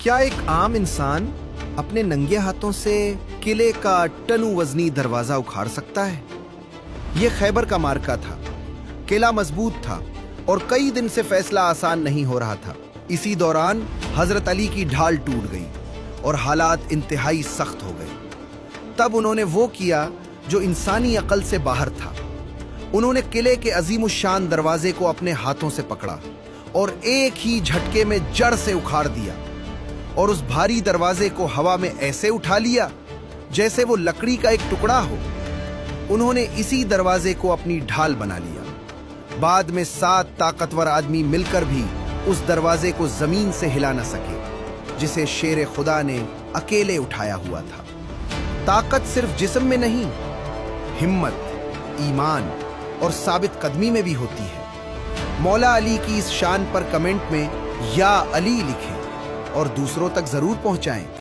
क्या एक आम इंसान अपने नंगे हाथों से किले का टनू वजनी दरवाजा उखाड़ सकता है? यह खैबर का मार्का था। किला मजबूत था और कई दिन से फैसला आसान नहीं हो रहा था। इसी दौरान हजरत अली की ढाल टूट गई और हालात इंतहाई सख्त हो गए। तब उन्होंने वो किया जो इंसानी अकल से बाहर था। उन्होंने किले के अजीमुशान दरवाजे को अपने हाथों से पकड़ा और एक ही झटके में जड़ से उखाड़ दिया और उस भारी दरवाजे को हवा में ऐसे उठा लिया जैसे वो लकड़ी का एक टुकड़ा हो। उन्होंने इसी दरवाजे को अपनी ढाल बना लिया। बाद में 7 ताकतवर आदमी मिलकर भी उस दरवाजे को जमीन से हिला न सके जिसे शेर खुदा ने अकेले उठाया हुआ था। ताकत सिर्फ जिस्म में नहीं, हिम्मत, ईमान और साबित कदमी में भी होती है। मौला अली की इस शान पर कमेंट में या अली लिखें और दूसरों तक जरूर पहुंचाएं।